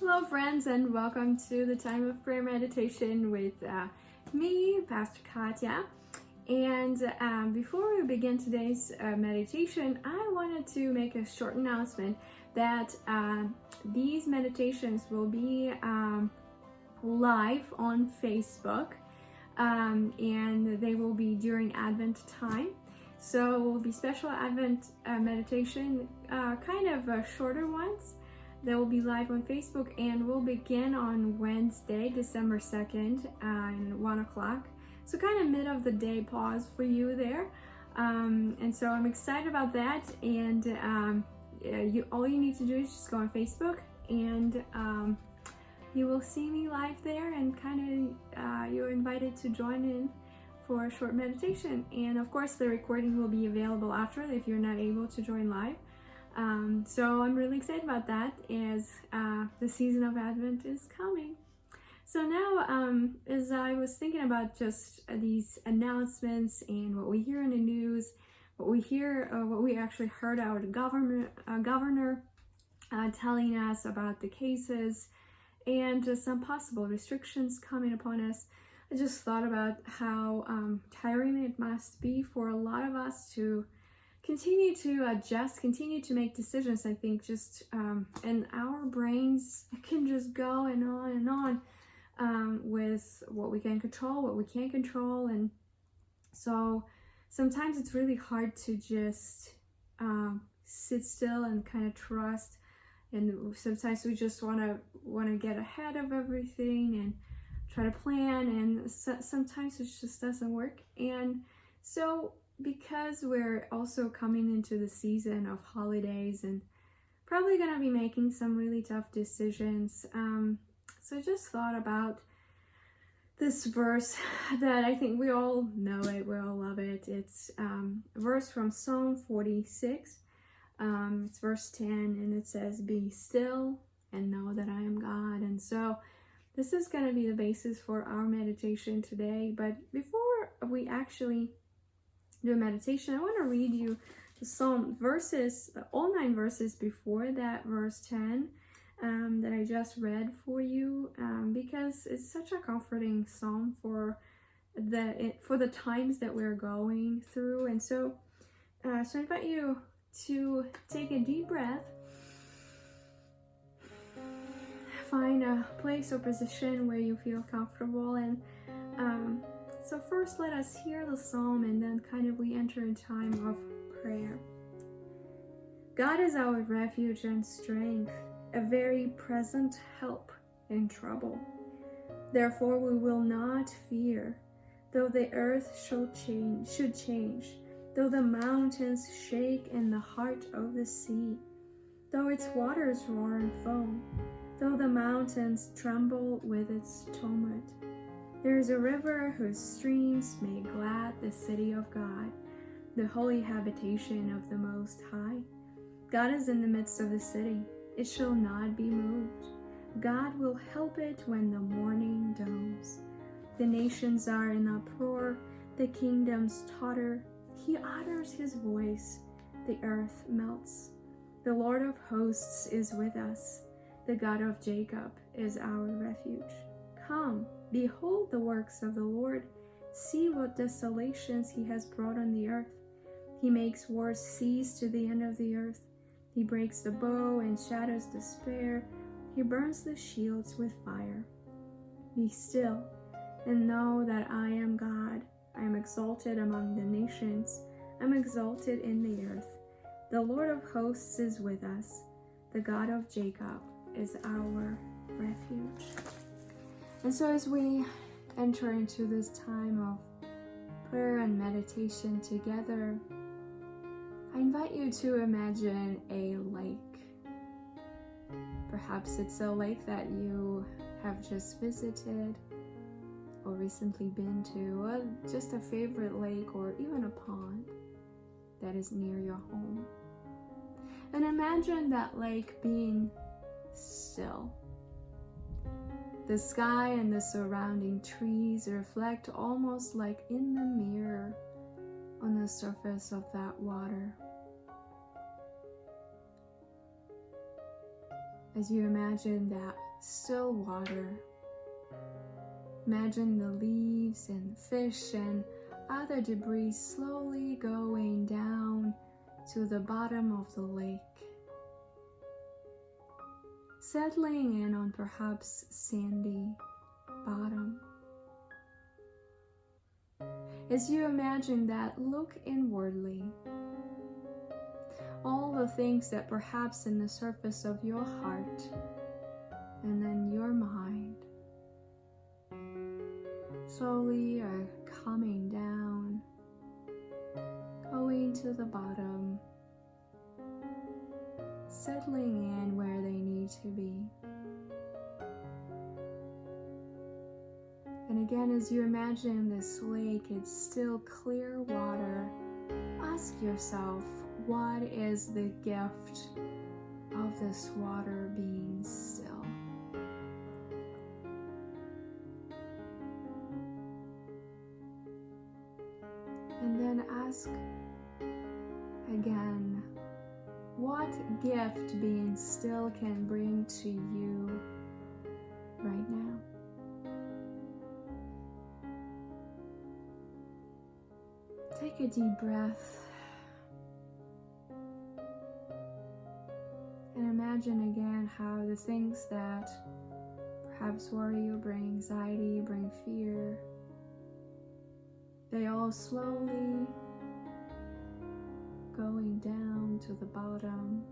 Hello, friends, and welcome to the time of prayer meditation with me, Pastor Katya. And before we begin today's meditation, I wanted to make a short announcement that these meditations will be live on Facebook, and they will be during Advent time. So it will be special Advent meditation, kind of shorter ones. That will be live on Facebook, and we'll begin on Wednesday, December 2nd, at 1 o'clock. So kind of mid of the day pause for you there. And so I'm excited about that. And all you need to do is just go on Facebook, and you will see me live there, and kind of you're invited to join in for a short meditation. And of course, the recording will be available after if you're not able to join live. So I'm really excited about that as the season of Advent is coming. So now, as I was thinking about just these announcements and what we hear in the news, what we actually heard our governor telling us about the cases and some possible restrictions coming upon us, I just thought about how tiring it must be for a lot of us to continue to adjust, continue to make decisions. I think just and our brains can just go and on with what we can control, what we can't control. And so sometimes it's really hard to just sit still and kind of trust. And sometimes we just want to get ahead of everything and try to plan, and sometimes it just doesn't work. And so because we're also coming into the season of holidays and probably going to be making some really tough decisions, so I just thought about this verse that I think we all know it, we all love it. It's a verse from Psalm 46. It's verse 10, and it says, "Be still and know that I am God." And so this is going to be the basis for our meditation today. But before we actually do a meditation, I want to read you the Psalm verses, all 9 verses before that verse 10 that I just read for you, because it's such a comforting psalm for the times that we're going through. And so I invite you to take a deep breath, find a place or position where you feel comfortable, and so first let us hear the psalm, and then kind of we enter in time of prayer. God is our refuge and strength, a very present help in trouble. Therefore we will not fear, though the earth should change, though the mountains shake in the heart of the sea, though its waters roar and foam, though the mountains tremble with its tumult. There is a river whose streams make glad the city of God, the holy habitation of the Most High. God is in the midst of the city. It shall not be moved. God will help it when the morning dawns. The nations are in uproar. The kingdoms totter. He utters his voice. The earth melts. The Lord of hosts is with us. The God of Jacob is our refuge. Come, behold the works of the Lord. See what desolations he has brought on the earth. He makes wars cease to the end of the earth. He breaks the bow and shatters the spear. He burns the shields with fire. Be still and know that I am God. I am exalted among the nations. I am exalted in the earth. The Lord of hosts is with us. The God of Jacob is our refuge. And so as we enter into this time of prayer and meditation together, I invite you to imagine a lake. Perhaps it's a lake that you have just visited or recently been to, or just a favorite lake, or even a pond that is near your home. And imagine that lake being still. The sky and the surrounding trees reflect almost like in the mirror on the surface of that water. as you imagine that still water. Imagine the leaves and fish and other debris slowly going down to the bottom of the lake, settling in on perhaps sandy bottom. As you imagine that, look inwardly. All the things that perhaps in the surface of your heart and then your mind slowly are coming down, going to the bottom, settling in where they need to be. And again, as you imagine this lake, it's still clear water, ask yourself, what is the gift of this water being still? And then ask again, what gift being still can bring to you right now? Take a deep breath and imagine again how the things that perhaps worry you, bring anxiety, bring fear, they all slowly going down to the bottom,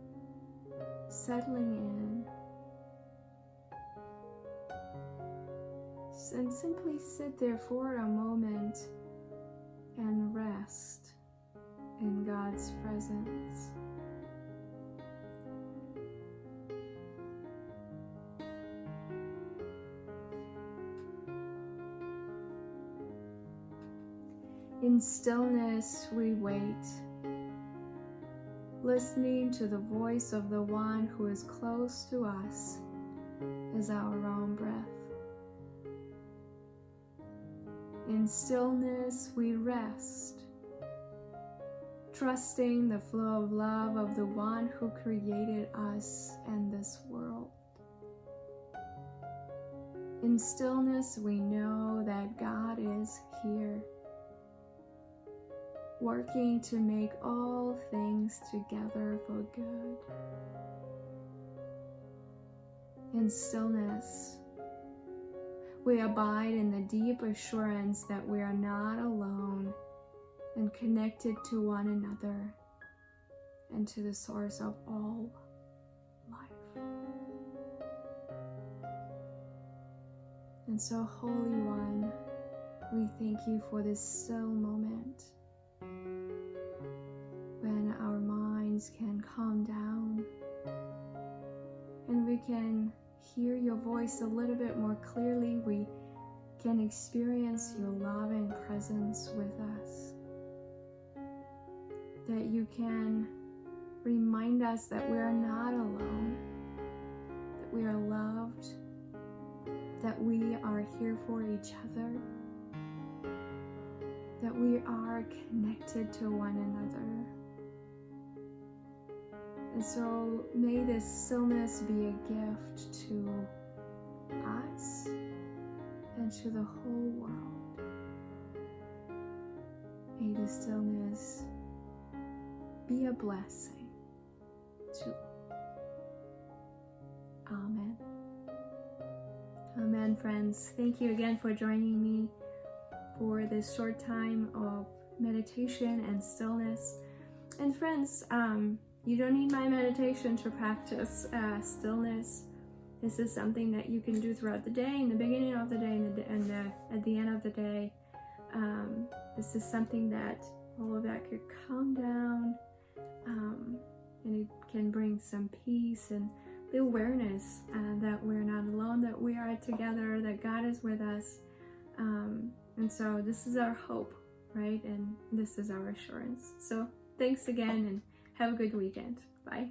settling in, and simply sit there for a moment and rest in God's presence. In stillness we wait, listening to the voice of the one who is close to us as our own breath. In stillness we rest, trusting the flow of love of the one who created us and this world. In stillness we know that God is here, working to make all things together for good. In stillness, we abide in the deep assurance that we are not alone and connected to one another and to the source of all life. And so, Holy One, we thank you for this still moment when our minds can calm down and we can hear your voice a little bit more clearly. We can experience your love and presence with us. That you can remind us that we are not alone, that we are loved, that we are here for each other, that we are connected to one another. And so may this stillness be a gift to us and to the whole world. May the stillness be a blessing to all. Amen. Amen, friends. Thank you again for joining me for this short time of meditation and stillness. And friends, you don't need my meditation to practice stillness. This is something that you can do throughout the day, in the beginning of the day, and at the end of the day. This is something that all of that could calm down, and it can bring some peace and the awareness that we're not alone, that we are together, that God is with us. And so this is our hope, right? And this is our assurance. So thanks again, and have a good weekend. Bye.